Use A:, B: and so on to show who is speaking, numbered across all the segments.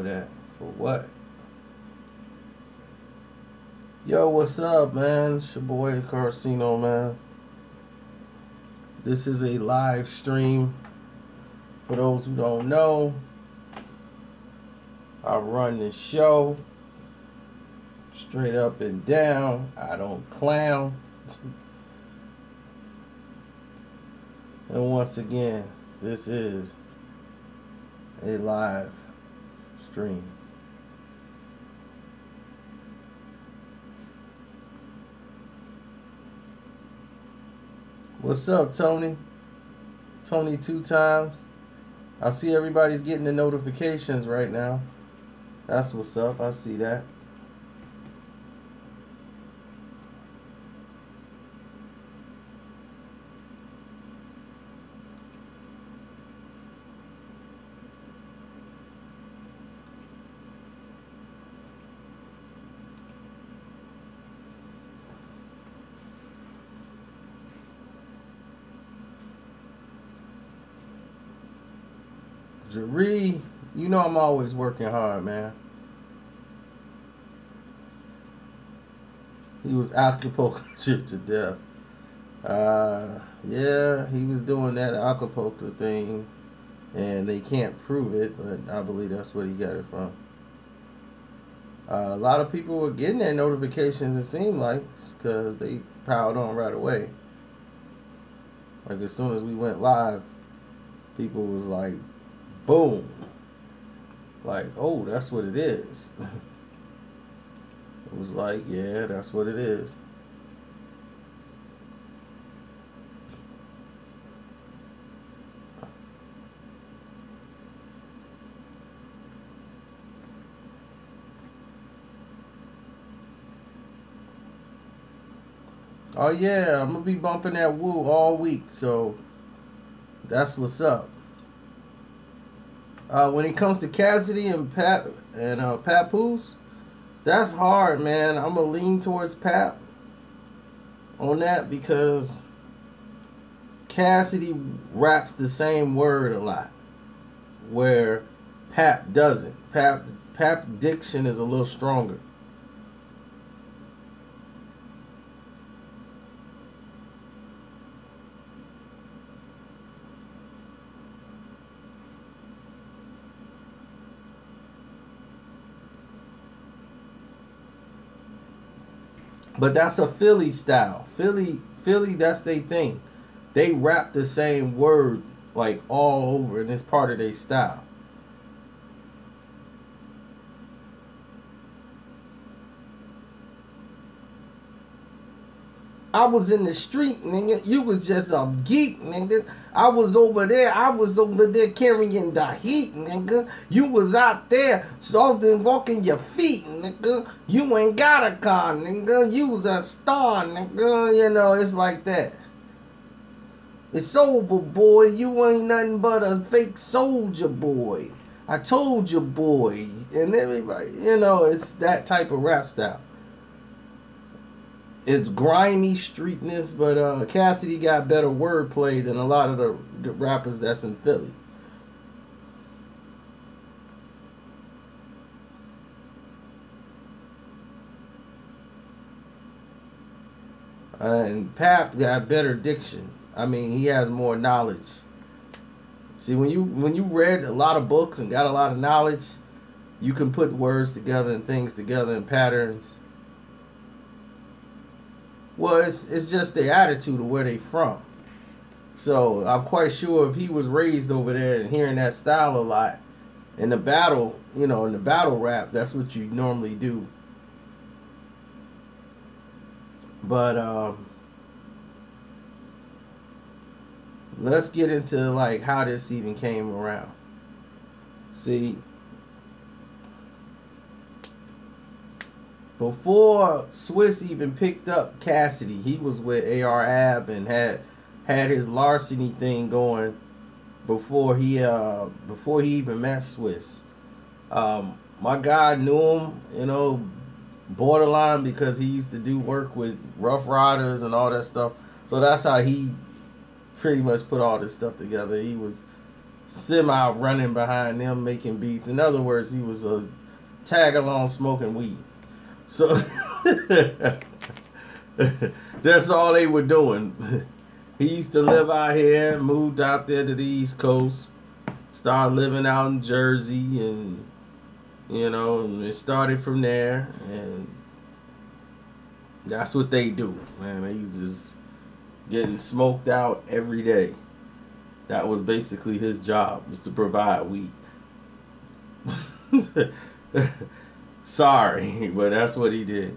A: that. For what? Yo, what's up, man? It's your boy Carcino, man. This is a live stream. For those who don't know, I run this show straight up and down. I don't clown. And once again, this is a live stream. What's up, Tony? Tony 2 times. I see everybody's getting the notifications right now. That's what's up. I see that. Jaree, you know I'm always working hard, man. He was acupuncture to death. Yeah, he was doing that acupuncture thing, and they can't prove it, but I believe that's what he got it from. A lot of people were getting their notifications, it seemed like, because they piled on right away. Like, as soon as we went live, people was like, boom. Like, oh, that's what it is. It was like, yeah, that's what it is. Oh, yeah, I'm going to be bumping that woo all week, so that's what's up. When it comes to Cassidy and Papoose, that's hard, man. I'm going to lean towards Pap on that because Cassidy raps the same word a lot, where Pap doesn't. Pap diction is a little stronger. But that's a Philly style. Philly, that's their thing. They rap the same word like all over, and it's part of their style. I was in the street, nigga. You was just a geek, nigga. I was over there carrying the heat, nigga. You was out there walking your feet, nigga. You ain't got a car, nigga. You was a star, nigga. You know, it's like that. It's over, boy. You ain't nothing but a fake soldier, boy. I told you, boy. And everybody, you know, it's that type of rap style. It's grimy streetness, but Cassidy got better wordplay than a lot of the rappers that's in Philly. And Pap got better diction. I mean, he has more knowledge. See, when you read a lot of books and got a lot of knowledge, you can put words together and things together in patterns. Well, it's just the attitude of where they from. So I'm quite sure if he was raised over there and hearing that style a lot, in the battle, you know, in the battle rap, that's what you normally do. But let's get into like how this even came around. See, before Swizz even picked up Cassidy, he was with AR Ab and had his larceny thing going before he even met Swizz. My guy knew him, you know, borderline, because he used to do work with Rough Riders and all that stuff. So that's how he pretty much put all this stuff together. He was semi running behind them making beats. In other words, he was a tag along smoking weed. So that's all they were doing. He used to live out here, moved out there to the East Coast, started living out in Jersey, and you know, and it started from there, and that's what they do, man. They just getting smoked out every day. That was basically his job, was to provide weed. Sorry, but that's what he did.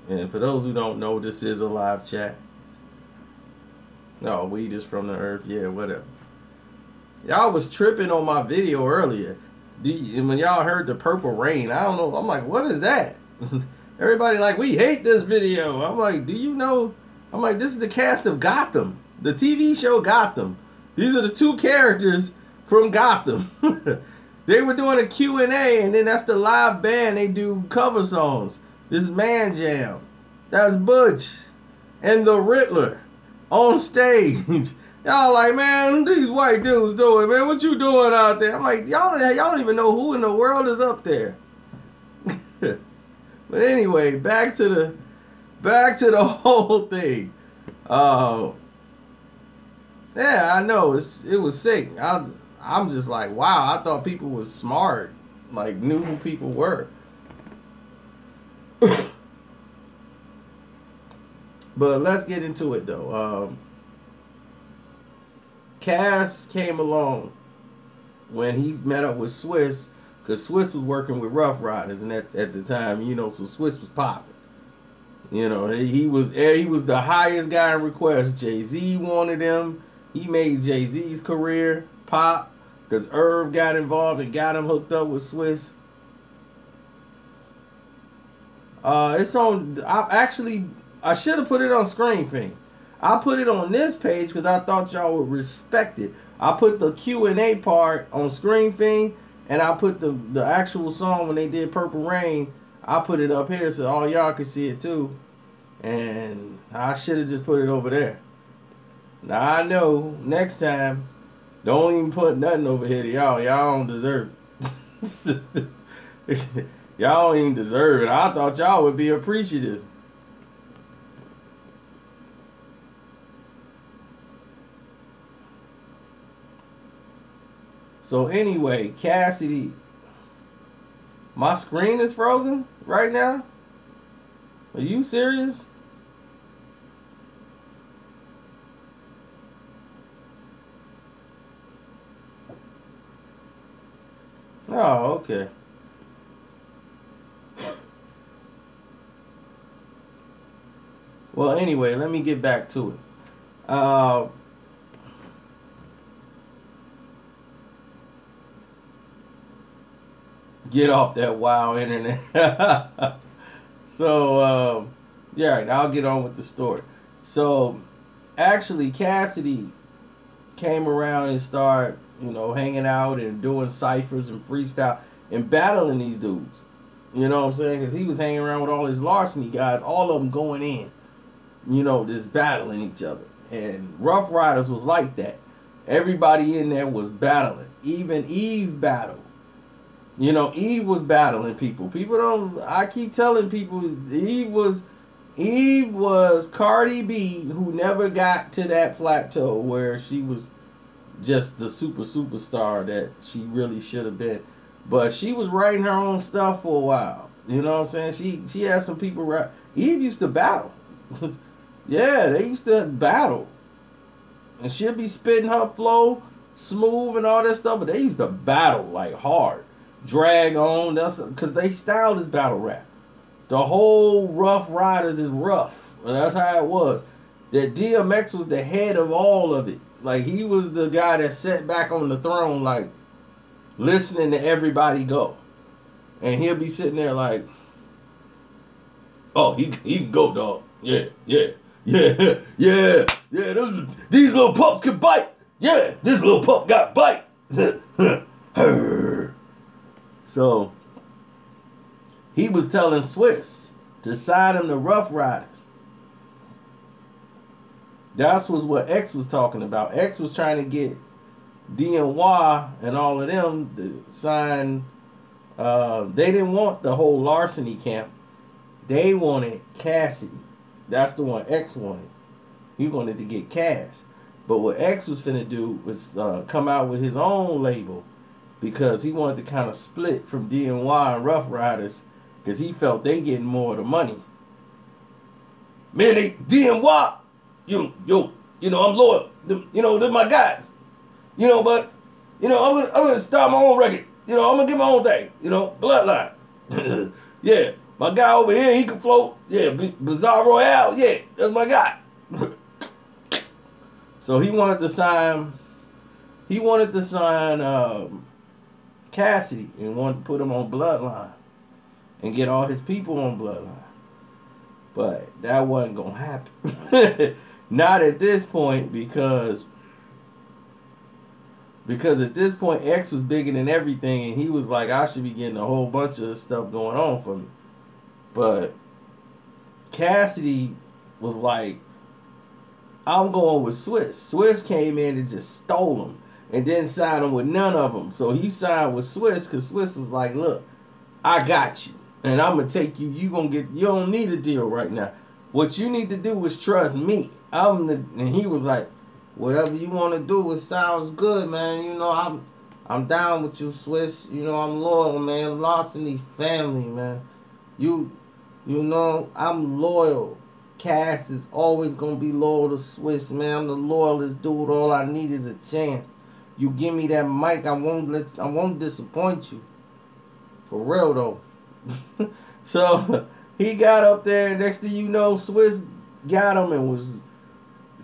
A: And for those who don't know, this is a live chat. No, weed is from the earth. Yeah, whatever. Y'all was tripping on my video earlier. And when y'all heard the purple rain, I don't know. I'm like, what is that? Everybody like, we hate this video. I'm like, do you know? I'm like, this is the cast of Gotham. The TV show Gotham. These are the two characters from Gotham. They were doing a Q&A, and then that's the live band. They do cover songs. This is Man Jam. That's Butch and the Riddler on stage. Y'all like, man, these white dudes doing, man, what you doing out there? I'm like, y'all don't even know who in the world is up there. But anyway, back to the whole thing. Yeah, I know it was sick. I'm just like, wow, I thought people was smart, like knew who people were. But let's get into it though. Cass came along when he met up with Swizz, because Swizz was working with Rough Riders, and at the time, you know, so Swizz was popping. You know, he was the highest guy in request. Jay-Z wanted him. He made Jay-Z's career pop because Irv got involved and got him hooked up with Swizz. It's on. I should have put it on Screen Thing. I put it on this page because I thought y'all would respect it. I put the Q&A part on Screen Thing, and I put the actual song when they did Purple Rain. I put it up here so all y'all can see it too. And I should have just put it over there. Now I know next time, don't even put nothing over here to y'all. Y'all don't deserve it. Y'all don't even deserve it. I thought y'all would be appreciative. So anyway, Cassidy, my screen is frozen right now? Are you serious? Oh, okay. Well, anyway, let me get back to it. Get off that wow internet. So, yeah, I'll get on with the story. So, actually, Cassidy came around and started, you know, hanging out and doing ciphers and freestyle and battling these dudes. You know what I'm saying? Because he was hanging around with all his larceny guys, all of them going in, you know, just battling each other. And Rough Riders was like that. Everybody in there was battling. Even Eve battled. You know, Eve was battling people. People don't. I keep telling people Eve was Cardi B, who never got to that plateau where she was just the superstar that she really should have been. But she was writing her own stuff for a while. You know what I'm saying? She had some people write. Eve used to battle. Yeah, they used to battle, and she'd be spitting her flow smooth and all that stuff. But they used to battle like hard. Drag on, that's because they styled this battle rap. The whole Rough Riders is rough, and that's how it was. That DMX was the head of all of it. Like, he was the guy that sat back on the throne, like, listening to everybody go. And he'll be sitting there like, oh, he can go, dog. Yeah. These little pups can bite. Yeah, this little pup got bite. So, he was telling Swizz to sign him to Rough Riders. That's was what X was talking about. X was trying to get DNY and all of them signed. They didn't want the whole larceny camp. They wanted Cassidy. That's the one X wanted. He wanted to get Cash. But what X was finna do was come out with his own label because he wanted to kind of split from DNY and Rough Riders because he felt they getting more of the money. Man, they DNY, you know, I'm loyal. They're my guys. But I'm gonna start my own record. I'm gonna get my own thing. Bloodline. Yeah, my guy over here, he can float. Yeah, Bizarre Royale. Yeah, that's my guy. So he wanted to sign. Cassidy and wanted to put him on Bloodline and get all his people on Bloodline. But that wasn't gonna happen. Not at this point because at this point X was bigger than everything and he was like, I should be getting a whole bunch of stuff going on for me. But Cassidy was like, I'm going with Swizz. Swizz came in and just stole him and didn't sign him with none of them. So he signed with Swizz because Swizz was like, look, I got you. And I'm going to take you. You don't need a deal right now. What you need to do is trust me. And he was like, whatever you want to do, it sounds good, man. I'm down with you, Swizz. I'm loyal, man. Larceny family, man. I'm loyal. Cass is always going to be loyal to Swizz, man. I'm the loyalest dude. All I need is a chance. You give me that mic, I won't disappoint you. For real, though. So, he got up there. Next thing you know, Swizz got him and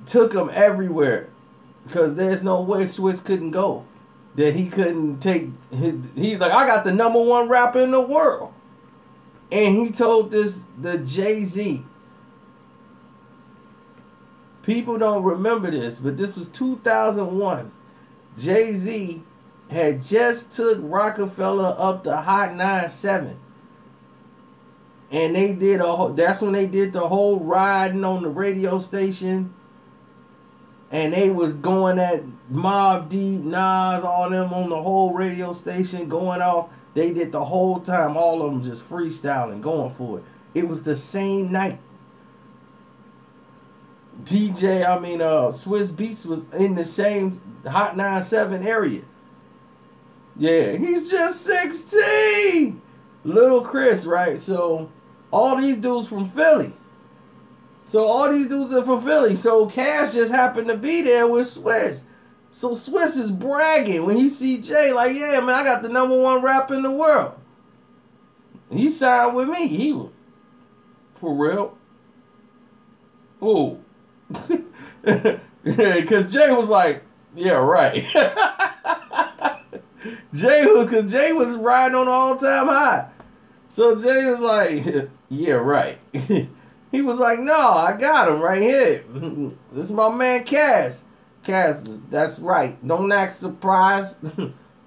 A: took him everywhere. Because there's no way Swizz couldn't go. That he couldn't take he's like, I got the #1 rapper in the world. And he told the Jay-Z. People don't remember this, but this was 2001. Jay-Z had just took Rockefeller up to Hot 97. And that's when they did the whole riding on the radio station. And they was going at Mobb Deep, Nas, all them on the whole radio station going off. They did the whole time, all of them just freestyling, going for it. It was the same night. Swizz Beatz was in the same Hot 97 area. Yeah, he's just 16. Little Chris, right? So, all these dudes from Philly. So, Cash just happened to be there with Swizz. So, Swizz is bragging when he see Jay, like, yeah, man, I got the #1 rapper in the world. He signed with me. He was, for real. Ooh. Because Jay was like, yeah, right. Because Jay was riding on the all-time high. So Jay was like, yeah, right. He was like, no, I got him right here. This is my man Cass. Cass, that's right. Don't act surprised.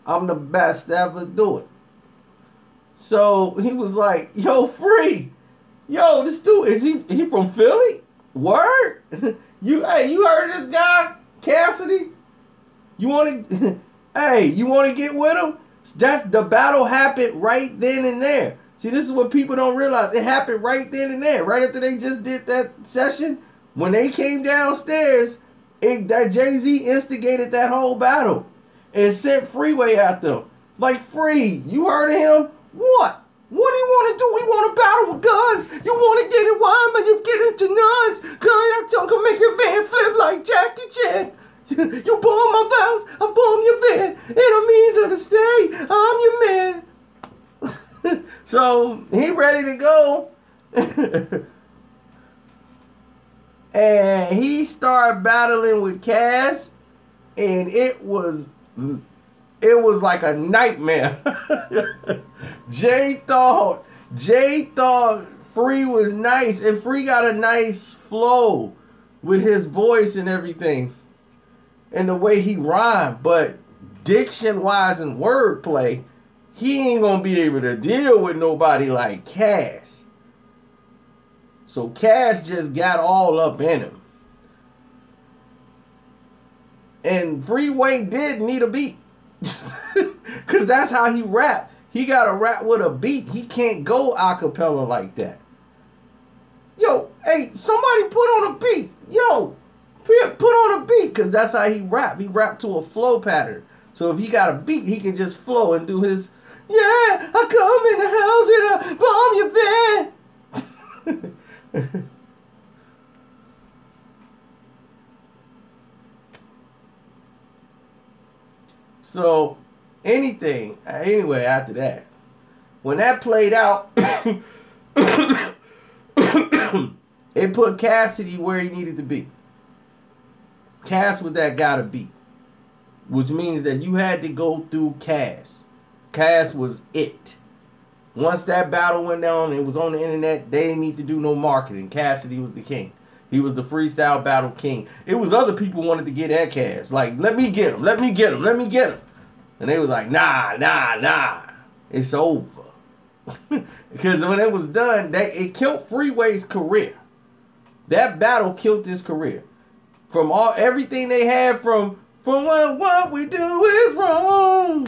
A: I'm the best to ever do it. So he was like, yo, Free. Yo, this dude, is he from Philly? Word? You heard this guy, Cassidy? You want to get with him? That's the battle happened right then and there. See, this is what people don't realize. It happened right then and there. Right after they just did that session, when they came downstairs, that Jay-Z instigated that whole battle and sent Freeway at them. Like, Free, you heard of him? What? What do you want to do? We want to battle with guns. You want to get it wild, but you get into nuns. Cause that tongue can make your van flip like Jackie Chan. You bomb my vows, I bomb your van. Enemies of the state, I'm your man. So, he ready to go. And he started battling with Cass. And it was like a nightmare. Jay thought Free was nice, and Free got a nice flow with his voice and everything, and the way he rhymed. But diction-wise and wordplay, he ain't gonna be able to deal with nobody like Cass. So Cass just got all up in him. And Freeway did need a beat. Because that's how he rap. He got to rap with a beat. He can't go a cappella like that. Yo, hey, somebody put on a beat. Yo, put on a beat. Because that's how he rap. He rap to a flow pattern. So if he got a beat, he can just flow and do his, yeah, I come in the house and I bomb your van. So, anyway, after that, when that played out, it put Cassidy where he needed to be. Cass was that guy to beat, which means that you had to go through Cass. Cass was it. Once that battle went down, it was on the internet, they didn't need to do no marketing. Cassidy was the king. He was the freestyle battle king. It was other people wanted to get at Cass. Like, let me get him. Let me get him. Let me get him. And they was like, nah. It's over. Because when it was done, it killed Freeway's career. That battle killed his career. From everything they had from what we do is wrong.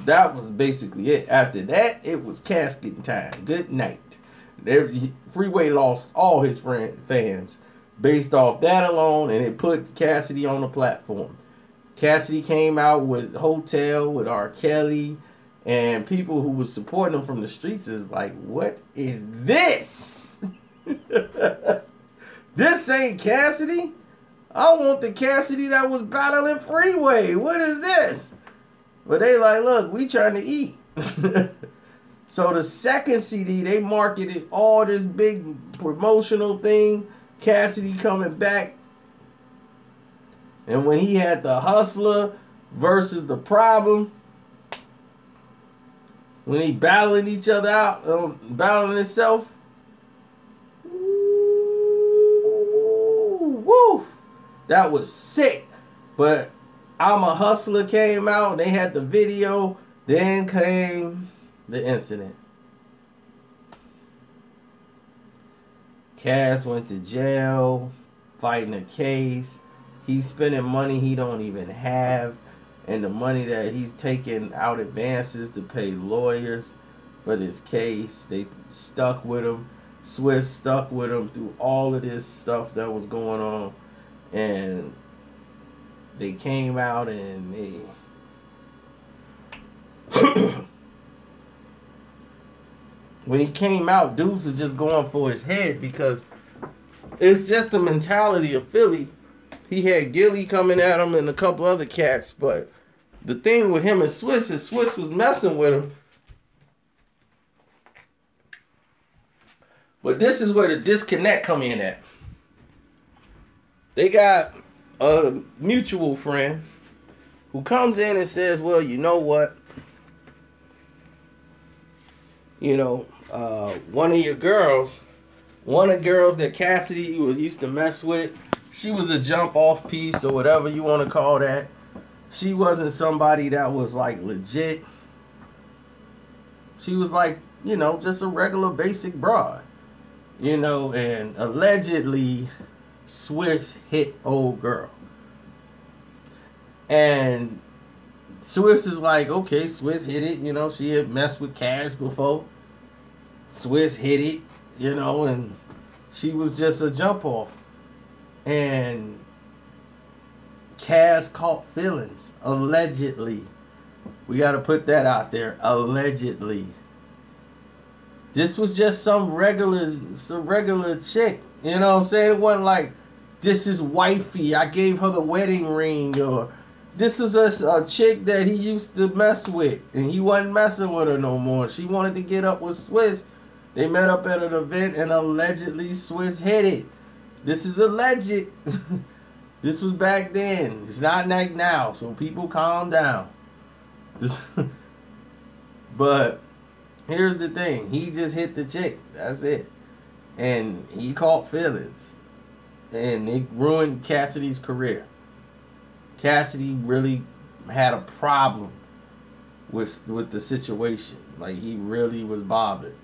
A: That was basically it. After that, it was casket time. Good night. Freeway lost all his fans based off that alone, and it put Cassidy on the platform. Cassidy came out with Hotel, with R. Kelly, and people who was supporting him from the streets is like, what is this? This ain't Cassidy. I want the Cassidy that was battling Freeway. What is this? But they like, look, we trying to eat. So the second CD, they marketed all this big promotional thing. Cassidy coming back. And when he had the Hustler versus the Problem, when he battling each other out, battling himself, woo, that was sick. But I'm a Hustler came out, they had the video, then came the incident. Cass went to jail, fighting a case. He's spending money he don't even have. And the money that he's taking out advances to pay lawyers for this case. They stuck with him. Swizz stuck with him through all of this stuff that was going on. And they came out and they... When he came out, dudes was just going for his head because it's just the mentality of Philly. He had Gilly coming at him and a couple other cats, but the thing with him and Swizz is Swizz was messing with him. But this is where the disconnect come in at. They got a mutual friend who comes in and says, well, you know what? You know, one of the girls that Cassidy used to mess with, she was a jump off piece or whatever you want to call that. She wasn't somebody that was like legit. She was like, you know, just a regular basic broad. You know, and allegedly Swizz hit old girl. And Swizz is like, okay, Swizz hit it. You know, she had messed with Cass before. Swizz hit it, you know, and she was just a jump off. And Cass caught feelings, allegedly. We got to put that out there, allegedly. This was just some regular chick. You know what I'm saying? It wasn't like, this is wifey, I gave her the wedding ring, or this is a chick that he used to mess with, and he wasn't messing with her no more. She wanted to get up with Swizz. They met up at an event, and allegedly Swizz hit it. This is alleged. This was back then. It's not like now, so people calm down. But here's the thing. He just hit the chick. That's it. And he caught feelings. And it ruined Cassidy's career. Cassidy really had a problem with the situation. Like, he really was bothered.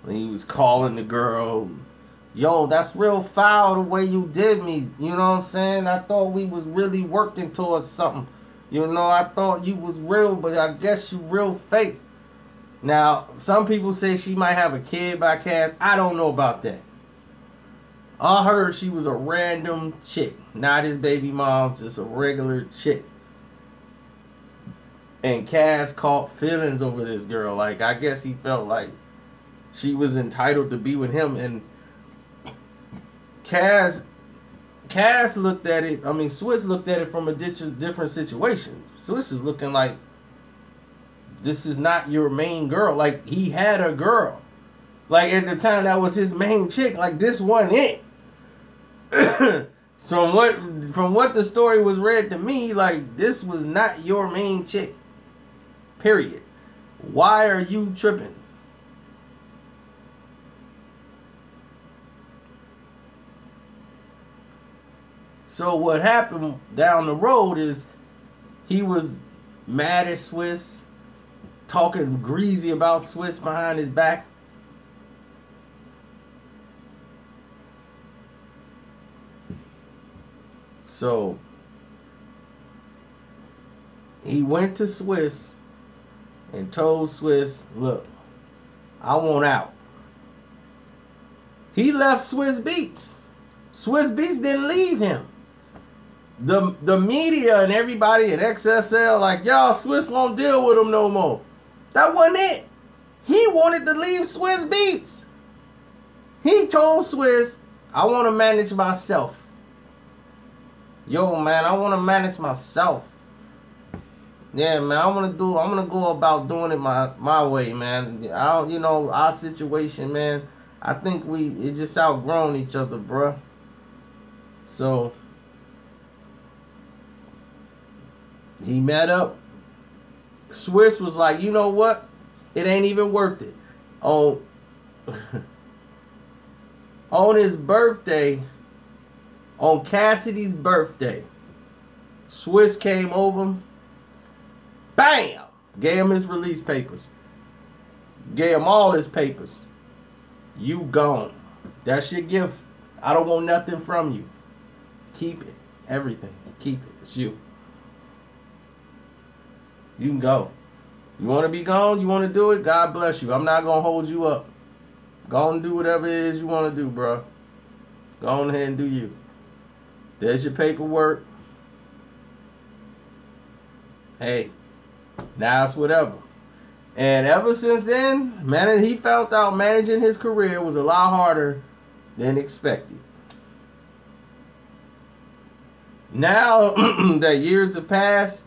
A: When he was calling the girl, Yo, that's real foul the way you did me. You know what I'm saying? I thought we was really working towards something. You know, I thought you was real, but I guess you real fake. Now, some people say she might have a kid by Cass. I don't know about that. I heard she was a random chick. Not his baby mom, just a regular chick. And Cass caught feelings over this girl. Like, I guess he felt like she was entitled to be with him. And Cass looked at it. I mean, Swizz looked at it from a different situation. Swizz is looking like, this is not your main girl. Like, he had a girl. Like, at the time, that was his main chick. Like, this wasn't it. From what the story was read to me, like, this was not your main chick. Period. Why are you tripping? So what happened down the road is he was mad at Swizz, talking greasy about Swizz behind his back. So he went to Swizz and told Swizz, look, I want out. He left Swizz Beatz. Swizz Beatz didn't leave him. The media and everybody at XSL like, y'all, Swizz won't deal with him no more. That wasn't it. He wanted to leave Swizz Beatz. He told Swizz, I want to manage myself. Yo, man, I want to manage myself. Yeah, man, I'm gonna go about doing it my way, man. You know, our situation, man, I think it just outgrown each other, bruh. So he met up. Swizz was like, you know what? It ain't even worth it. On his birthday, on Cassidy's birthday, Swizz came over, bam! Gave him his release papers. Gave him all his papers. You gone. That's your gift. I don't want nothing from you. Keep it. Everything. Keep it. It's you. You can go. You want to be gone? You want to do it? God bless you. I'm not going to hold you up. Go and do whatever it is you want to do, bro. Go on ahead and do you. There's your paperwork. Hey, now it's whatever. And ever since then, man, he found out managing his career was a lot harder than expected. Now that years have passed,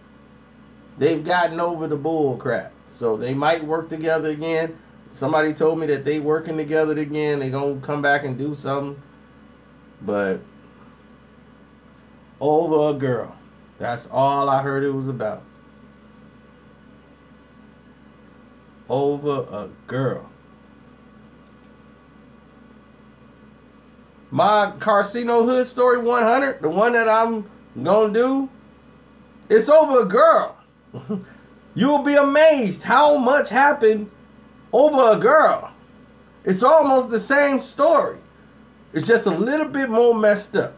A: they've gotten over the bull crap. So they might work together again. Somebody told me that they working together again. They gonna come back and do something. But over a girl. That's all I heard it was about. Over a girl. My Casino Hood Story 100, the one that I'm gonna do, it's over a girl. You'll be amazed how much happened over a girl. It's almost the same story. It's just a little bit more messed up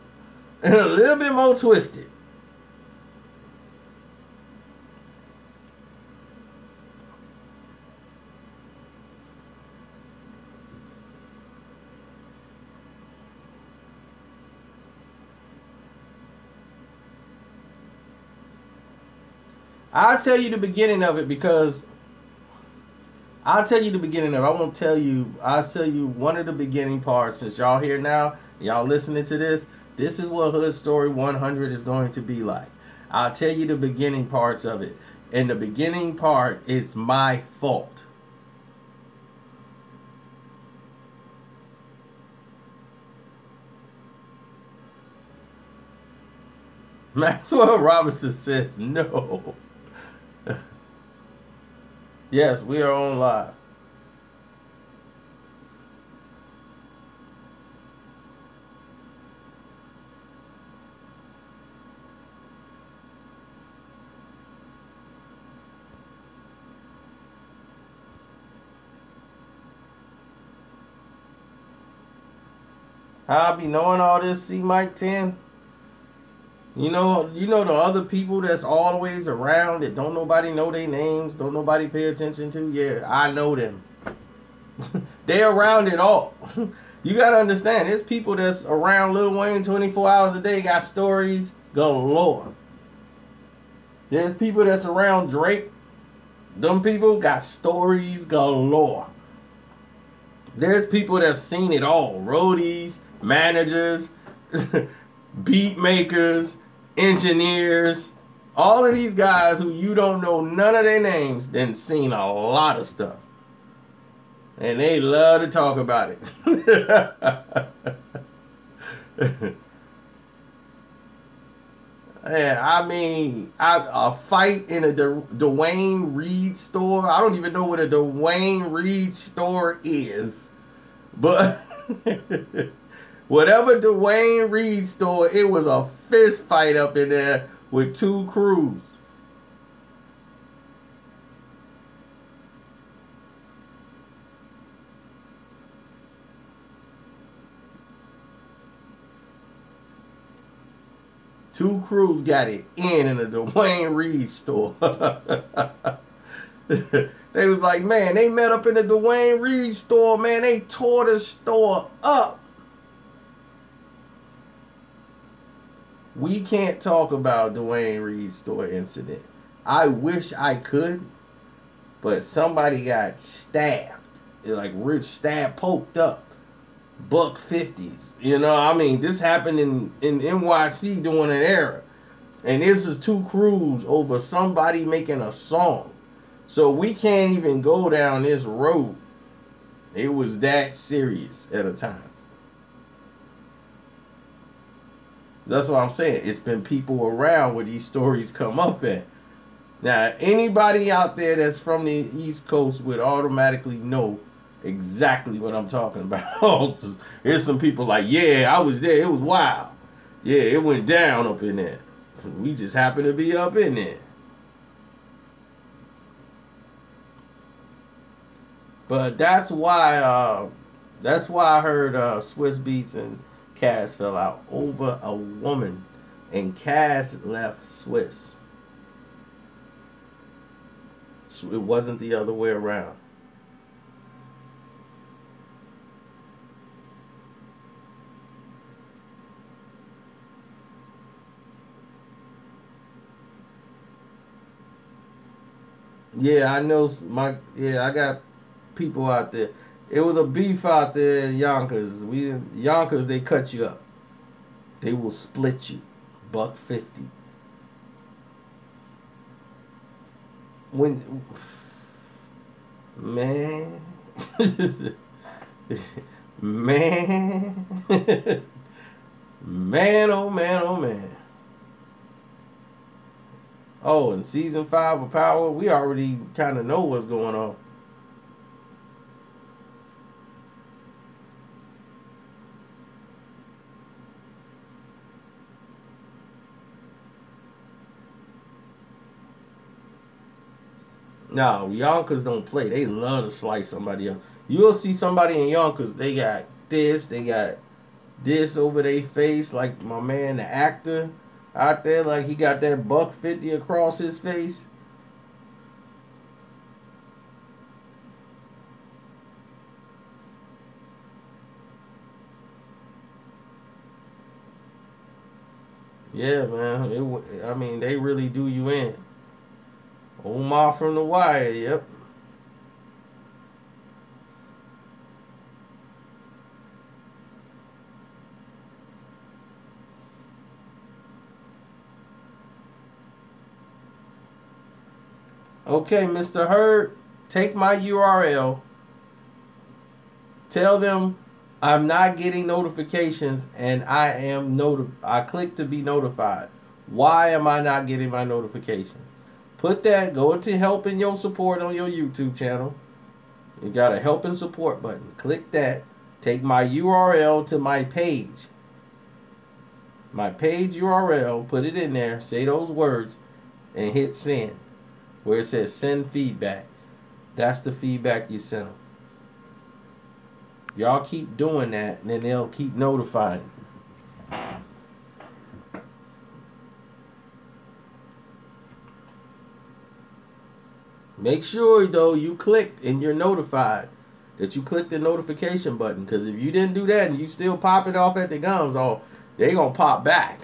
A: and a little bit more twisted. I'll tell you the beginning of it because I'll tell you the beginning of it. I won't tell you. I'll tell you one of the beginning parts. Since y'all here now, y'all listening to this, this is what Hood Story 100 is going to be like. I'll tell you the beginning parts of it. And the beginning part is my fault. Maxwell Robinson says no. Yes, we are on live. How I be knowing all this, C Mike 10? You know the other people that's always around that don't nobody know their names, don't nobody pay attention to? Yeah, I know them. They're around it all. You gotta understand, there's people that's around Lil Wayne 24 hours a day, got stories galore. There's people that's around Drake. Them people got stories galore. There's people that have seen it all. Roadies, managers, beat makers, engineers. All of these guys who you don't know none of their names, then seen a lot of stuff. And they love to talk about it. Yeah, I mean, a fight in a Dwayne Reed store. I don't even know what a Dwayne Reed store is. But whatever Dwayne Reed store, it was a fist fight up in there with two crews. Two crews got it in a Dwayne Reed store. They was like, man, they met up in the Dwayne Reed store, man. They tore the store up. We can't talk about Dwayne Reed store incident. I wish I could, but somebody got stabbed. Like Rich stabbed, poked up. $150s. You know, I mean, this happened in NYC during an era. And this is two crews over somebody making a song. So we can't even go down this road. It was that serious at a time. That's what I'm saying. It's been people around where these stories come up at. Now, anybody out there that's from the East Coast would automatically know exactly what I'm talking about. There's some people like, yeah, I was there. It was wild. Yeah, it went down up in there. We just happened to be up in there. But that's why I heard Swizz Beatz and Cass fell out over a woman, and Cass left Swizz. It wasn't the other way around. Yeah, I know I got people out there. It was a beef out there in Yonkers. Yonkers, they cut you up. They will split you. $150. Man. Man. Man, oh man, oh man. Oh, in season 5 of Power, we already kind of know what's going on. No, Yonkers don't play. They love to slice somebody up. You'll see somebody in Yonkers, they got this over their face, like my man, the actor out there, like he got that $150 across his face. Yeah, man. I mean, they really do you in. Omar from The Wire, yep. Okay, Mr. Hurd, take my URL. Tell them I'm not getting notifications and I click to be notified. Why am I not getting my notifications? Put that, go to help and your support on your YouTube channel. You got a help and support button. Click that. Take my URL to my page. My page URL, put it in there, say those words, and hit send. Where it says send feedback. That's the feedback you sent them. Y'all keep doing that, and then they'll keep notifying. Make sure, though, you clicked and you're notified that you clicked the notification button. Because if you didn't do that and you still popping off at the gums, oh, they going to pop back.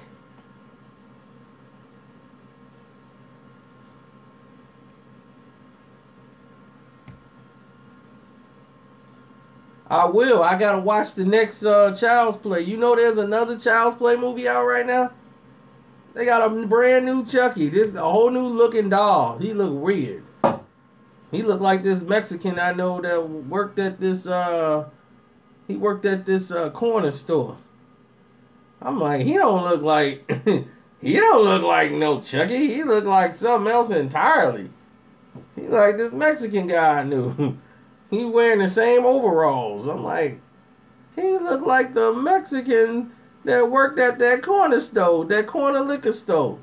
A: I will. I got to watch the next Child's Play. You know there's another Child's Play movie out right now? They got a brand new Chucky. This is a whole new looking doll. He look weird. He looked like this Mexican I know that worked at this he worked at this corner store. I'm like, he don't look like he don't look like no Chucky. He look like something else entirely. He like this Mexican guy I knew. He wearing the same overalls. I'm like, he looked like the Mexican that worked at that corner store, that corner liquor store.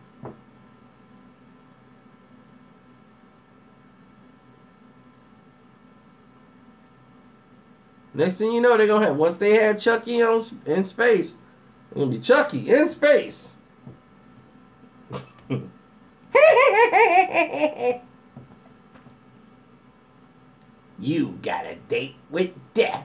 A: Next thing you know, they're going to have, once they had Chucky in space, it's going to be Chucky in space. You got a date with death.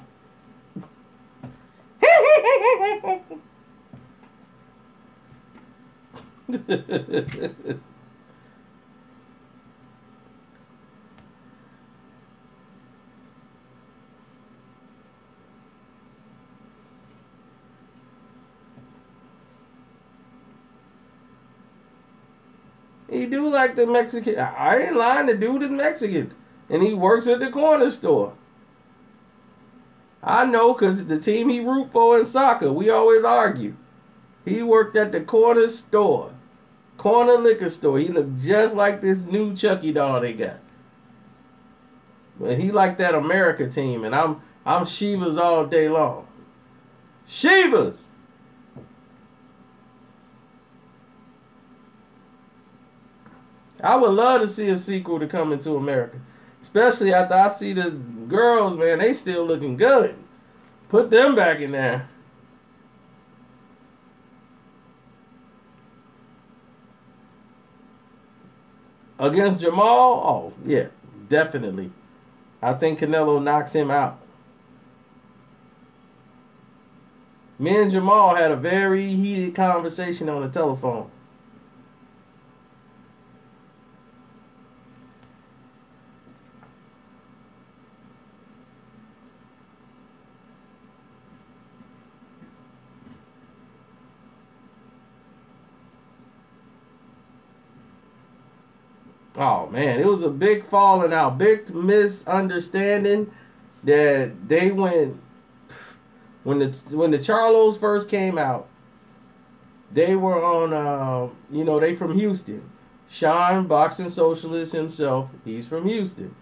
A: He do like the Mexican. I ain't lying, the dude is Mexican. And he works at the corner store. I know, because the team he root for in soccer, we always argue. He worked at the corner store. Corner liquor store. He looked just like this new Chucky doll they got. But he like that America team. And I'm Shivas all day long. Shivas! I would love to see a sequel to Coming to America. Especially after I see the girls, man, they still looking good. Put them back in there. Against Jamal? Oh, yeah, definitely. I think Canelo knocks him out. Me and Jamal had a very heated conversation on the telephone. Oh man, it was a big falling out, big misunderstanding that they went when the Charlos first came out. They were on they from Houston. Sean, boxing socialist himself, he's from Houston.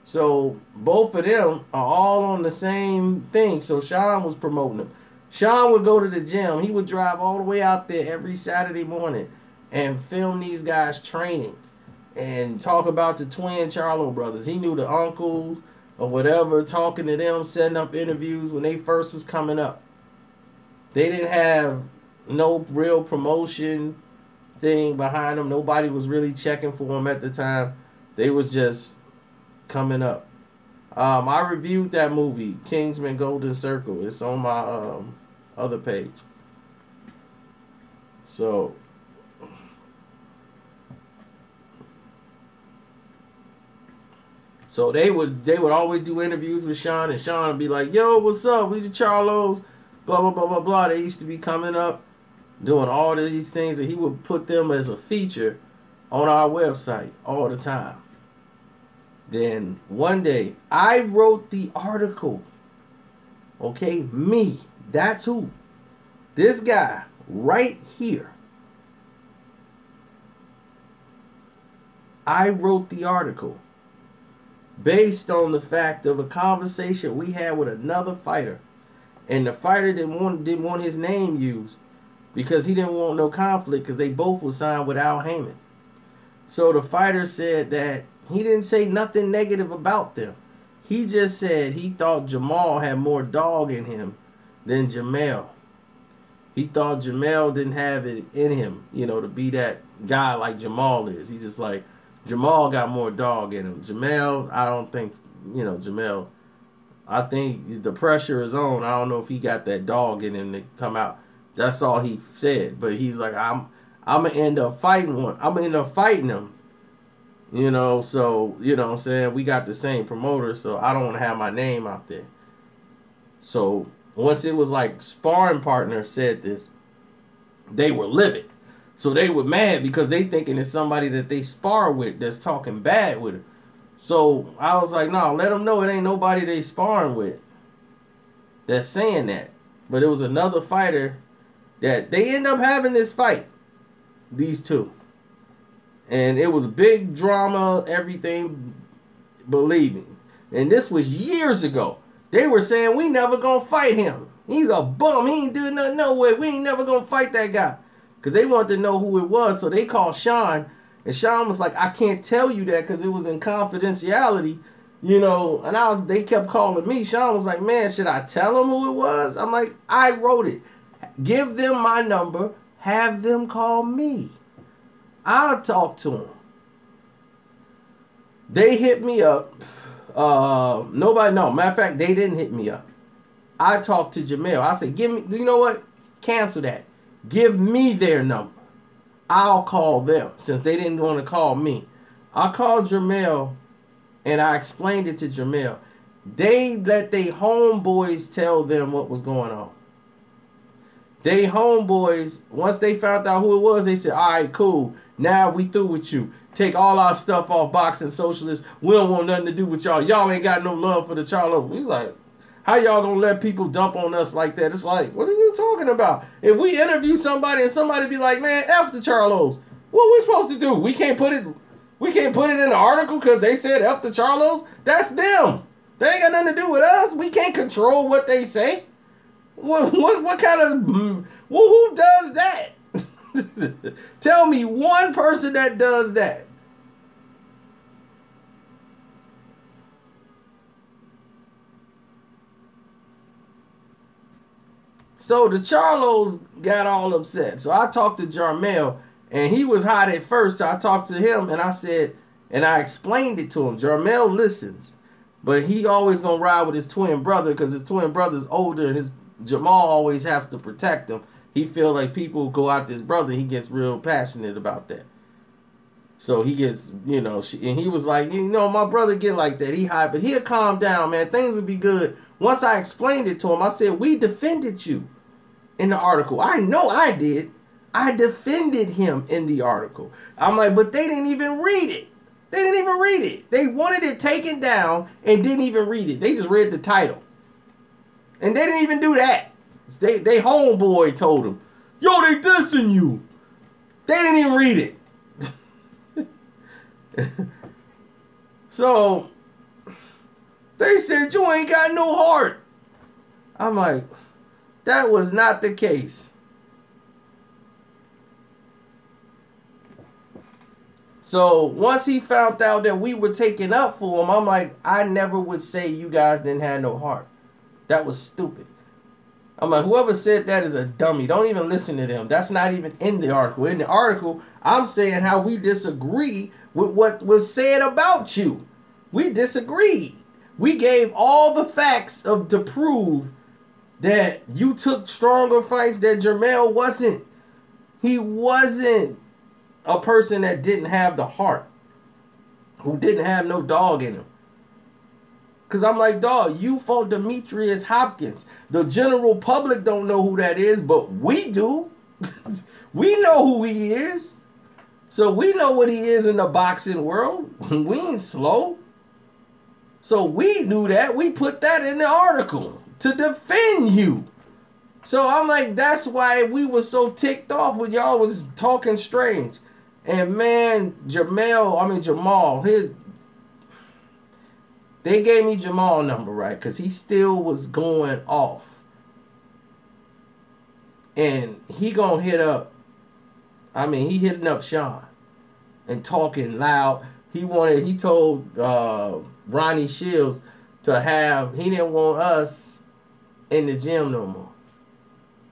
A: So both of them are all on the same thing. So Sean was promoting them. Sean would go to the gym. He would drive all the way out there every Saturday morning and film these guys training. And talk about the twin Charlo brothers. He knew the uncles or whatever, talking to them, setting up interviews when they first was coming up. They didn't have no real promotion thing behind them. Nobody was really checking for them at the time. They was just coming up. I reviewed that movie, Kingsman Golden Circle. It's on my other page. So... So they would always do interviews with Sean, and Sean would be like, yo, what's up? We the Charlos, blah, blah, blah, blah, blah. They used to be coming up, doing all these things, and he would put them as a feature on our website all the time. Then one day, I wrote the article. Okay, me. That's who. This guy right here. I wrote the article. Based on the fact of a conversation we had with another fighter. And the fighter didn't want his name used because he didn't want no conflict because they both were signed with Al Heyman. So the fighter said that he didn't say nothing negative about them. He just said he thought Jamal had more dog in him than Jamel. He thought Jamel didn't have it in him, you know, to be that guy like Jamal is. He's just like, Jamal got more dog in him. Jamel, I don't think, you know, Jamel, I think the pressure is on. I don't know if he got that dog in him to come out. That's all he said. But he's like, I'm gonna end up fighting one. I'm gonna end up fighting him. You know, so, you know what I'm saying? We got the same promoter, so I don't want to have my name out there. So once it was like sparring partner said this, they were livid. So they were mad because they thinking it's somebody that they spar with that's talking bad with her. So I was like, no, let them know it ain't nobody they sparring with that's saying that. But it was another fighter that they end up having this fight, these two. And it was big drama, everything, believe me. And this was years ago. They were saying, we never gonna fight him. He's a bum. He ain't doing nothing no way. We ain't never gonna fight that guy. Because they wanted to know who it was. So they called Sean. And Sean was like, I can't tell you that because it was in confidentiality. You know, and they kept calling me. Sean was like, man, should I tell him who it was? I'm like, I wrote it. Give them my number. Have them call me. I'll talk to them. They hit me up. Nobody, no. Matter of fact, they didn't hit me up. I talked to Jamel. I said, give me, you know what? Cancel that. Give me their number. I'll call them since they didn't want to call me. I called Jamel and I explained it to Jamel. They let their homeboys tell them what was going on. They homeboys, once they found out who it was, they said, all right, cool. Now we through with you. Take all our stuff off Boxing Socialists. We don't want nothing to do with y'all. Y'all ain't got no love for the Charlos. He's like, how y'all gonna let people dump on us like that? It's like, what are you talking about? If we interview somebody and somebody be like, man, F the Charlos, what we supposed to do? We can't put it in the article because they said F the Charlos? That's them. They ain't got nothing to do with us. We can't control what they say. What kind of, well, who does that? Tell me one person that does that. So the Charlos got all upset. So I talked to Jarmel, and he was hot at first. So I talked to him, and I said, and I explained it to him. Jarmel listens, but he always gonna ride with his twin brother because his twin brother's older, and his Jamal always has to protect him. He feel like people go after his brother. He gets real passionate about that. So he gets, you know, and he was like, you know, my brother get like that. He high, but he'll calm down, man. Things will be good. Once I explained it to him, I said, we defended you in the article. I know I did. I defended him in the article. I'm like, but they didn't even read it. They didn't even read it. They wanted it taken down and didn't even read it. They just read the title. And they didn't even do that. They homeboy told them, yo, they dissing you. They didn't even read it. So they said, you ain't got no heart. I'm like, that was not the case. So once he found out that we were taking up for him, I'm like, I never would say you guys didn't have no heart. That was stupid. I'm like, whoever said that is a dummy. Don't even listen to them. That's not even in the article. In the article, I'm saying how we disagree with what was said about you. We disagreed. We gave all the facts to prove that you took stronger fights, that Jermell wasn't. He wasn't a person that didn't have the heart, who didn't have no dog in him. Because I'm like, dog, you fought Demetrius Hopkins. The general public don't know who that is, but we do. We know who he is. So we know what he is in the boxing world. We ain't slow. So we knew that. We put that in the article to defend you. So I'm like, that's why we were so ticked off when y'all was talking strange. And man, Jamal, they gave me Jamal's number, right? Because he still was going off. And he gonna hit up, he hitting up Sean and talking loud. He told Ronnie Shields to have, he didn't want us in the gym no more.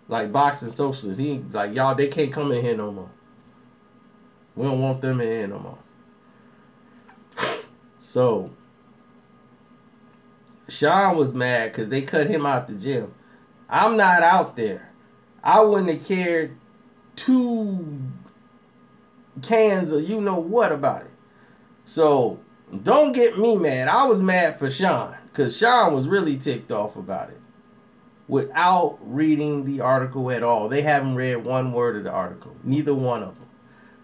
A: Like boxing socialists. He like, y'all, they can't come in here no more. We don't want them in here no more. So Sean was mad because they cut him out the gym. I'm not out there. I wouldn't have cared 2 cans of you know what about it. So don't get me mad. I was mad for Sean because Sean was really ticked off about it without reading the article at all. They haven't read one word of the article. Neither one of them.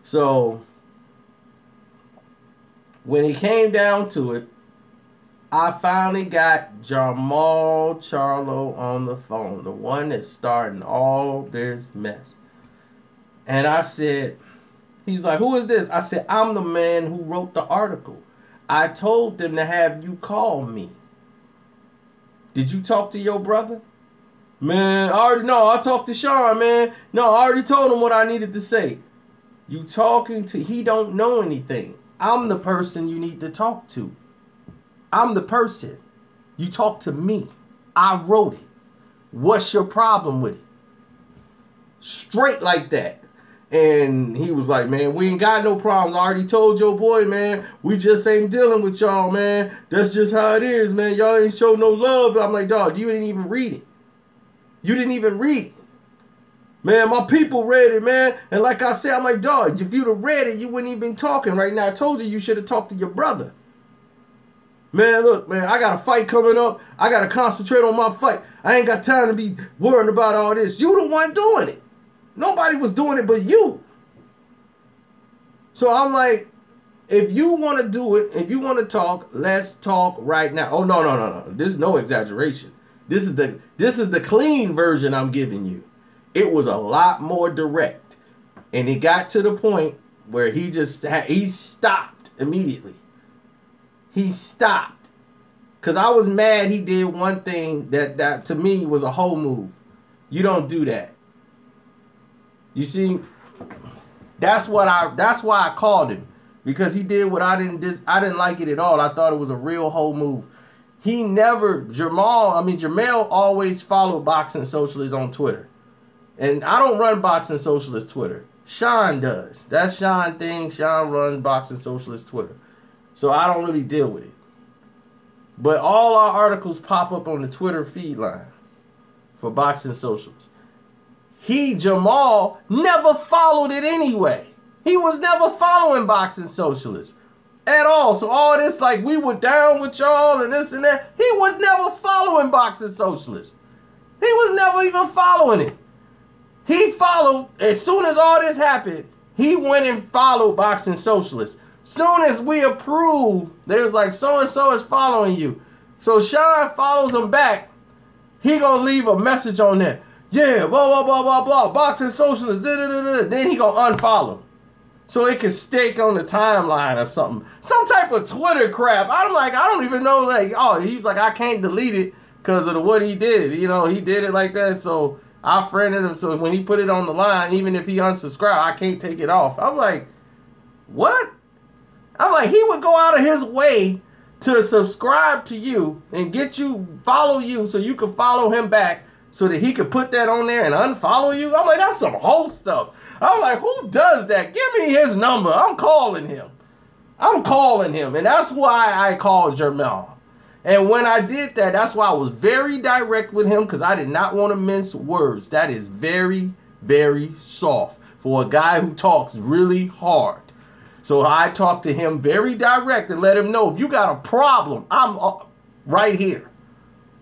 A: So when it came down to it, I finally got Jamal Charlo on the phone, the one that's starting all this mess. And I said, he's like, who is this? I said, I'm the man who wrote the article. I told them to have you call me. Did you talk to your brother? Man, I talked to Sean, man. No, I already told him what I needed to say. You talking to, he don't know anything. I'm the person you need to talk to. I'm the person. You talk to me. I wrote it. What's your problem with it? Straight like that. And he was like, man, we ain't got no problems. I already told your boy, man. We just ain't dealing with y'all, man. That's just how it is, man. Y'all ain't show no love. I'm like, dog, you didn't even read it. You didn't even read it. Man, my people read it, man. And like I said, I'm like, dog, if you'd have read it, you wouldn't even be talking right now. I told you should have talked to your brother. Man, look, man, I got a fight coming up. I got to concentrate on my fight. I ain't got time to be worrying about all this. You the one doing it. Nobody was doing it but you. So I'm like, if you want to do it, if you want to talk, let's talk right now. Oh, no. This is no exaggeration. This is the clean version I'm giving you. It was a lot more direct. And it got to the point where he stopped immediately. He stopped. Because I was mad he did one thing that to me was a whole move. You don't do that. You see, that's why I called him. Because he did what I didn't like it at all. I thought it was a real whole move. Jamel always followed Boxing Socialist on Twitter. And I don't run Boxing Socialist Twitter. Sean does. That's Sean thing. Sean runs Boxing Socialist Twitter. So I don't really deal with it. But all our articles pop up on the Twitter feed line for Boxing Socialist. Jamal, never followed it anyway. He was never following Boxing Socialist at all. So all this, like, we were down with y'all and this and that. He was never following Boxing Socialist. He was never even following it. He followed, as soon as all this happened, he went and followed Boxing Socialist. Soon as we approved, they was like, so-and-so is following you. So Sean follows him back. He gonna leave a message on there. Yeah, blah, blah, blah, blah, blah. Boxing Socialist, da-da-da-da. Then he gonna unfollow. So it can stick on the timeline or something. Some type of Twitter crap. I'm like, I don't even know, like, oh, he was like, I can't delete it because of what he did. You know, he did it like that, so I friended him. So when he put it on the line, even if he unsubscribed, I can't take it off. I'm like, what? I'm like, he would go out of his way to subscribe to you and follow you so you can follow him back so that he could put that on there and unfollow you. I'm like, that's some whole stuff. I'm like, who does that? Give me his number. I'm calling him. And that's why I called Jermel. And when I did that, that's why I was very direct with him because I did not want to mince words. That is very, very soft for a guy who talks really hard. So I talked to him very direct and let him know, if you got a problem, I'm right here.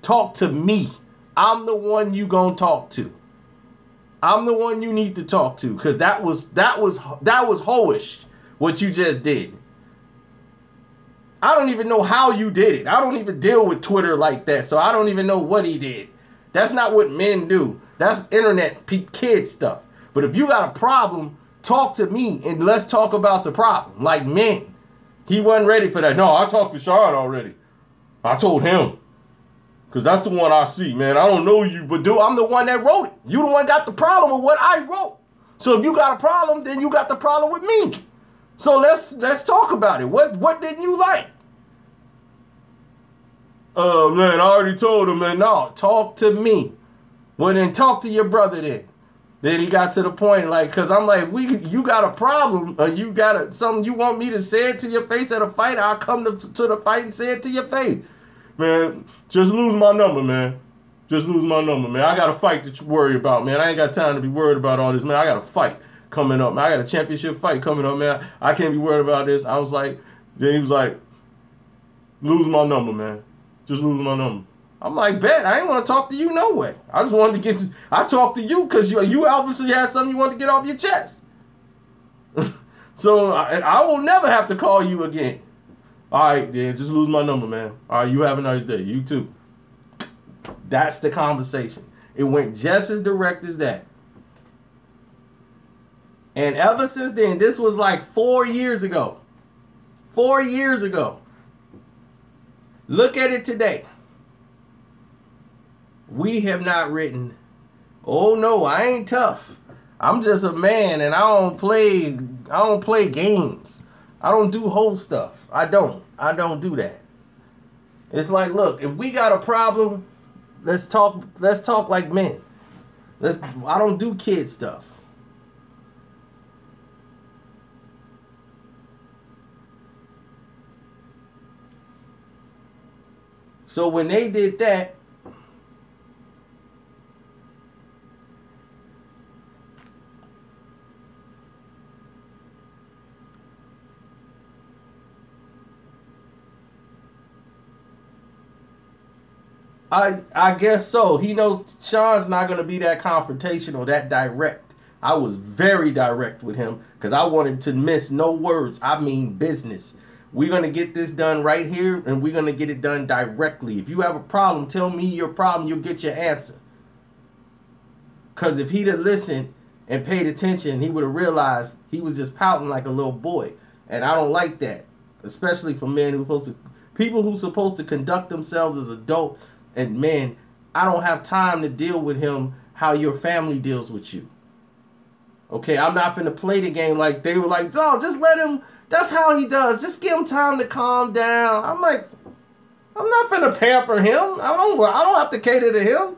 A: Talk to me. I'm the one you gonna talk to. I'm the one you need to talk to, because that was hoish what you just did. I don't even know how you did it. I don't even deal with Twitter like that, so I don't even know what he did. That's not what men do. That's internet kid stuff. But if you got a problem, talk to me and let's talk about the problem. Like men. He wasn't ready for that. No, I talked to Sean already. I told him. Because that's the one I see, man. I don't know you, but dude, I'm the one that wrote it. You the one got the problem with what I wrote. So if you got a problem, then you got the problem with me. So let's talk about it. What didn't you like? Oh, man, I already told him, man. No, talk to me. Well, then talk to your brother then. Then he got to the point, like, because I'm like, you got a problem, or you got something you want me to say it to your face at a fight, I'll come to the fight and say it to your face. Man, just lose my number, man. Just lose my number, man. I got a fight to worry about, man. I ain't got time to be worried about all this, man. I got a fight coming up, man. I got a championship fight coming up, man. I can't be worried about this. I was like, then he was like, lose my number, man. Just lose my number. I'm like, bet. I ain't want to talk to you no way. I just wanted to get. I talked to you because you obviously had something you wanted to get off your chest. So I will never have to call you again. All right, then. Just lose my number, man. All right, you have a nice day. You too. That's the conversation. It went just as direct as that. And ever since then, this was like 4 years ago. 4 years ago. Look at it today. We have not written, oh no, I ain't tough. I'm just a man and I don't play games. I don't do whole stuff. I don't do that. It's like, look, if we got a problem, let's talk like men. I don't do kid stuff. So when they did that, I guess so. He knows Sean's not going to be that confrontational, that direct. I was very direct with him because I wanted to miss no words. I mean business. We're going to get this done right here, and we're going to get it done directly. If you have a problem, tell me your problem. You'll get your answer. Because if he'd have listened and paid attention, he would have realized he was just pouting like a little boy. And I don't like that, especially for men people who supposed to conduct themselves as adults and men. I don't have time to deal with him how your family deals with you. Okay, I'm not finna play the game like they were like, oh, just let him. That's how he does. Just give him time to calm down. I'm like, I'm not finna pamper him. I don't have to cater to him.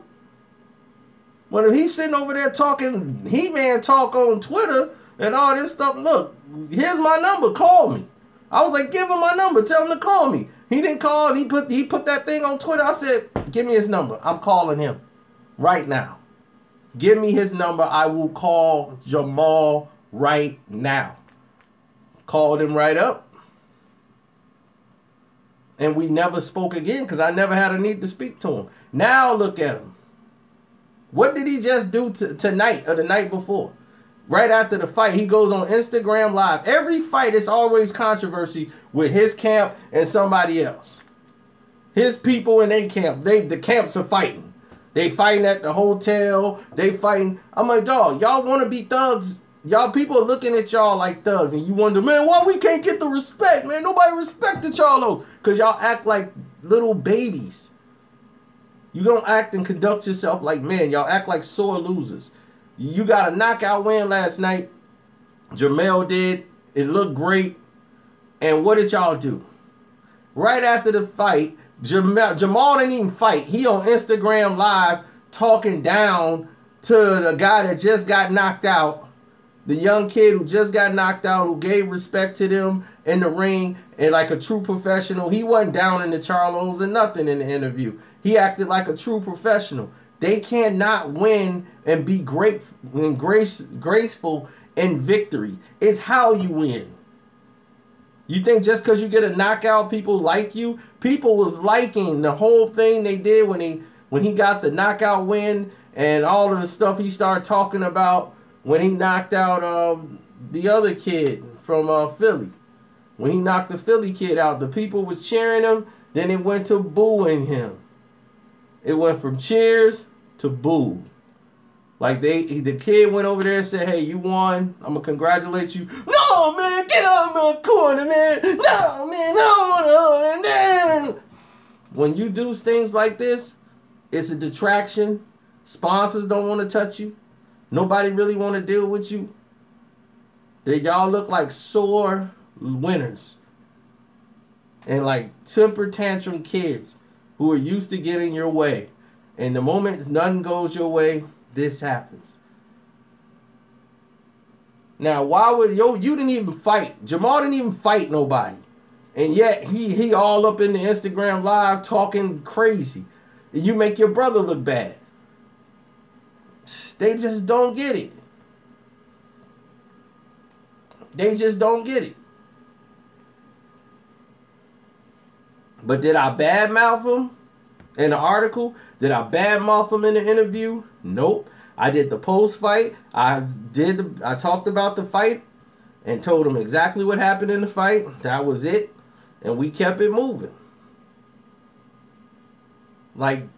A: But if he's sitting over there talking He-Man talk on Twitter and all this stuff, look, here's my number. Call me. I was like, give him my number. Tell him to call me. He didn't call. And he put that thing on Twitter. I said, give me his number. I'm calling him right now. Give me his number. I will call Jamal right now. Called him right up. And we never spoke again because I never had a need to speak to him. Now look at him. What did he just do tonight or the night before? Right after the fight, he goes on Instagram Live. Every fight is always controversy with his camp and somebody else. His people in their camp. The camps are fighting. They fighting at the hotel. They fighting. I'm like, dog, y'all want to be thugs? Y'all people are looking at y'all like thugs. And you wonder, man, why we can't get the respect, man? Nobody respected y'all, though. Because y'all act like little babies. You don't act and conduct yourself like men. Y'all act like sore losers. You got a knockout win last night. Jamel did. It looked great. And what did y'all do? Right after the fight, Jamal didn't even fight. He on Instagram Live talking down to the guy that just got knocked out. The young kid who just got knocked out, who gave respect to them in the ring and like a true professional. He wasn't down in the Charlos or nothing in the interview. He acted like a true professional. They cannot win and be great and graceful in victory. It's how you win. You think just because you get a knockout, people like you? People was liking the whole thing they did when he got the knockout win and all of the stuff he started talking about when he knocked out the other kid from Philly. When he knocked the Philly kid out, the people was cheering him. Then it went to booing him. It went from cheers to boo. Like the kid went over there and said, hey, you won. I'm going to congratulate you. No, man, get out of my corner, man. No, man, no. When you do things like this, it's a detraction. Sponsors don't want to touch you. Nobody really want to deal with you. Y'all look like sore winners. And like temper tantrum kids. who are used to getting your way. And the moment nothing goes your way, this happens. Now, why would you didn't even fight. Jamal didn't even fight nobody. And yet he all up in the Instagram live talking crazy. And you make your brother look bad. They just don't get it. They just don't get it. But did I badmouth him in the article? Did I badmouth him in the interview? Nope. I did the post fight. I talked about the fight and told him exactly what happened in the fight. That was it. And we kept it moving. Like,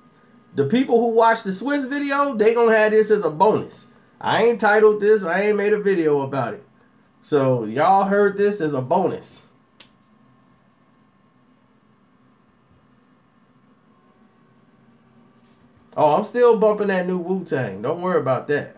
A: the people who watch the Swizz video, they gonna have this as a bonus. I ain't titled this. I ain't made a video about it. So, y'all heard this as a bonus. Oh, I'm still bumping that new Wu-Tang. Don't worry about that.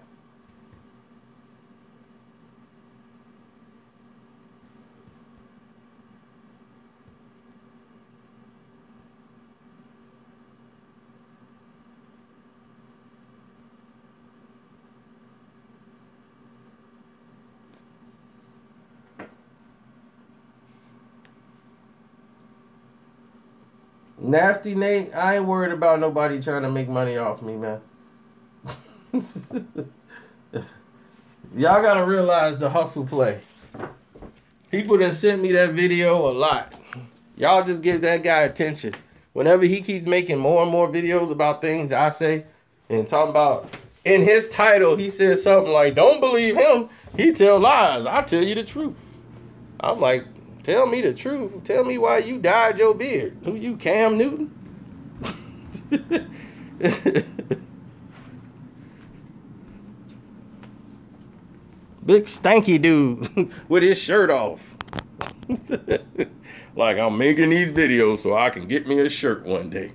A: Nasty Nate, I ain't worried about nobody trying to make money off me, man. Y'all gotta realize the hustle play. People done sent me that video a lot. Y'all just give that guy attention. Whenever he keeps making more and more videos about things I say and talking about, in his title, he says something like, don't believe him. He tell lies. I tell you the truth. I'm like, tell me the truth. Tell me why you dyed your beard. Who you, Cam Newton? Big stanky dude with his shirt off. Like, I'm making these videos so I can get me a shirt one day.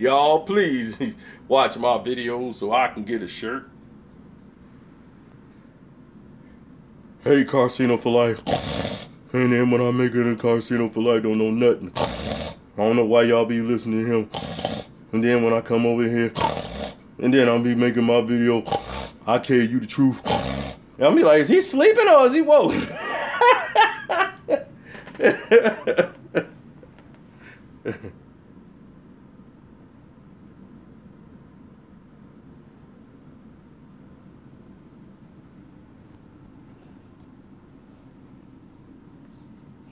A: Y'all, please watch my videos so I can get a shirt. Hey, Casino for life. And then when I make it in Casino for life, don't know nothing. I don't know why y'all be listening to him. And then when I come over here, and then I'll be making my video, I tell you the truth. And I'll be like, is he sleeping or is he woke?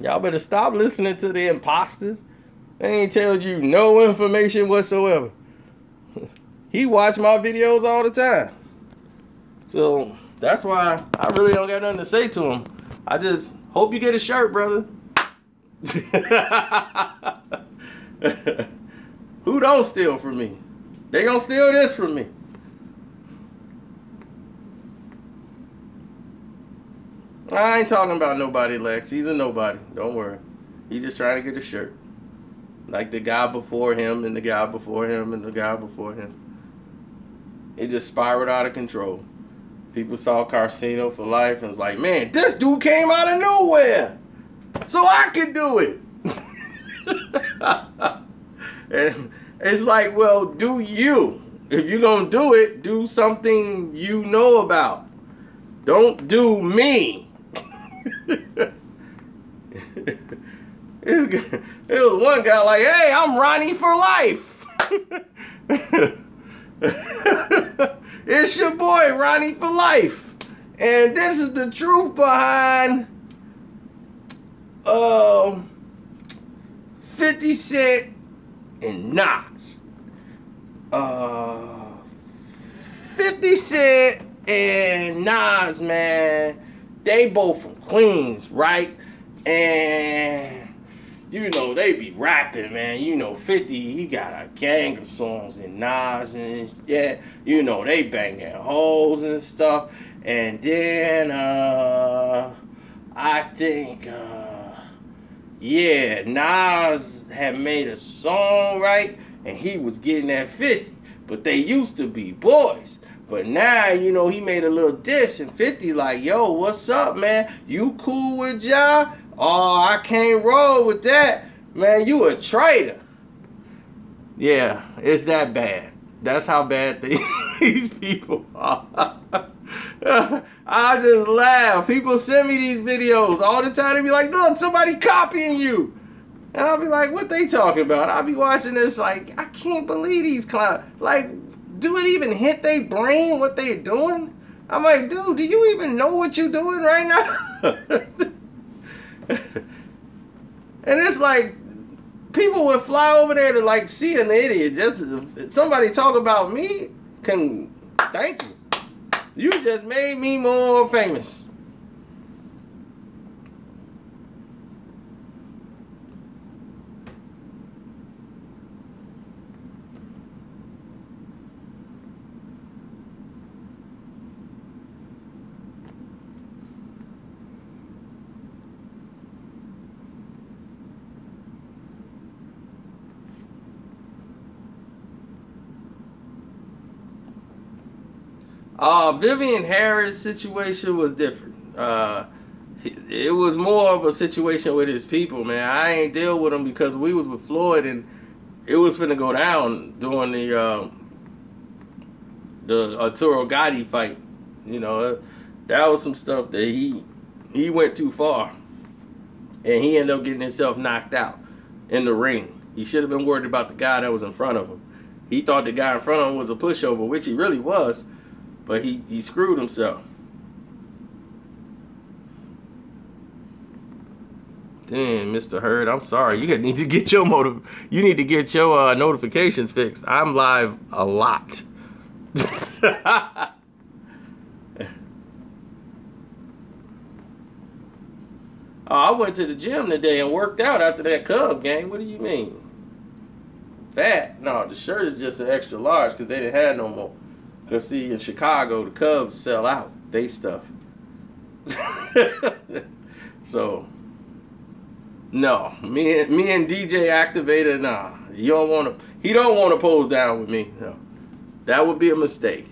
A: Y'all better stop listening to the imposters. They ain't tell you no information whatsoever. He watch my videos all the time. So that's why I really don't got nothing to say to him. I just hope you get a shirt, brother. Who don't steal from me? They gonna steal this from me. I ain't talking about nobody, Lex. He's a nobody. Don't worry. He's just trying to get a shirt. Like the guy before him and the guy before him and the guy before him. It just spiraled out of control. People saw Casino for life and was like, man, this dude came out of nowhere. So I can do it. And it's like, well, do you. If you're going to do it, do something you know about. Don't do me. It was one guy like, hey, I'm Ronnie for life. It's your boy, Ronnie for life. And this is the truth behind 50 Cent and Nas. 50 Cent and Nas, man, they both from Queens, right? And you know, they be rapping, man. You know, 50, he got a gang of songs, and Nas, and yeah, you know, they banging hoes and stuff. And then, I think, yeah, Nas had made a song, right? And he was getting at 50, but they used to be boys. But now, you know, he made a little diss, and 50 like, yo, what's up, man? You cool with Ja? Oh, I can't roll with that. Man, you a traitor.
B: Yeah, it's that bad. That's how bad these people are. I just laugh. People send me these videos all the time. They be like, look, somebody copying you. And I'll be like, what they talking about? I'll be watching this like, I can't believe these clowns. Like, do it even hit their brain what they doing? I'm like, dude, do you even know what you're doing right now? And it's like, people would fly over there to like see an idiot. Just somebody talk about me, thank you. You just made me more famous. Vivian Harris' situation was different. It was more of a situation with his people, man. I ain't deal with him because we was with Floyd and it was finna go down during the Arturo Gotti fight. You know, that was some stuff that he went too far, and he ended up getting himself knocked out in the ring. He should have been worried about the guy that was in front of him. He thought the guy in front of him was a pushover, which he really was. But he screwed himself. Damn, Mr. Hurd, I'm sorry. You need to get your notifications fixed. I'm live a lot. I went to the gym today and worked out after that Cub game. What do you mean? Fat? No, the shirt is just an extra large because they didn't have no more. Because, see, in Chicago, the Cubs sell out. They stuff. So, no. Me and DJ Activator, nah. He don't want to pose down with me. No. That would be a mistake.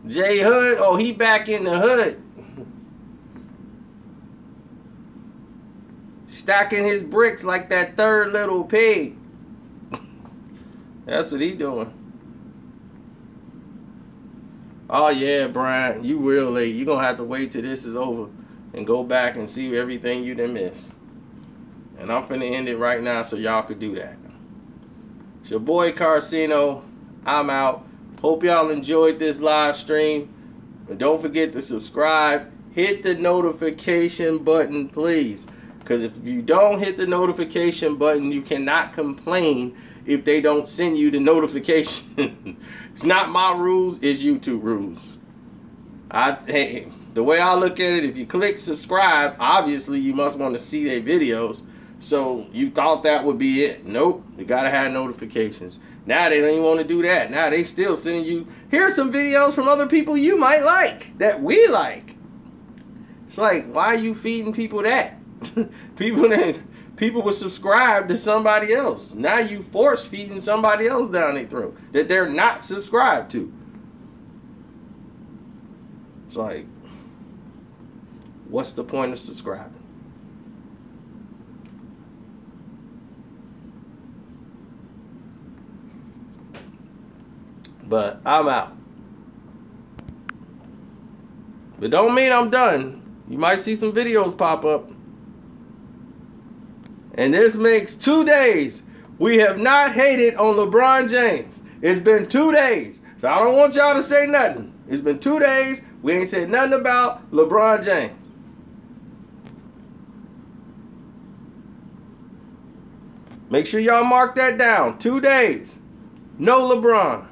B: Jay Hood, oh, he back in the hood. Stacking his bricks like that third little pig. That's what he doing. Oh yeah, Brian, you real late. You gonna have to wait till this is over and go back and see everything you done missed. And I'm finna end it right now so y'all could do that. It's your boy Carcino. I'm out. Hope y'all enjoyed this live stream. And don't forget to subscribe. Hit the notification button, please. Because if you don't hit the notification button, you cannot complain if they don't send you the notification. It's not my rules, it's YouTube rules. Hey, the way I look at it, if you click subscribe, obviously you must want to see their videos. So you thought that would be it. Nope, you gotta have notifications. Now they don't even want to do that. Now they still sending you, here's some videos from other people you might like, that we like. It's like, why are you feeding people that? People would subscribe to somebody else. Now you force feeding somebody else down their throat that they're not subscribed to. It's like, what's the point of subscribing? But I'm out. But don't mean I'm done. You might see some videos pop up. And this makes 2 days we have not hated on LeBron James. It's been 2 days. So I don't want y'all to say nothing. It's been 2 days. We ain't said nothing about LeBron James. Make sure y'all mark that down. 2 days. No LeBron.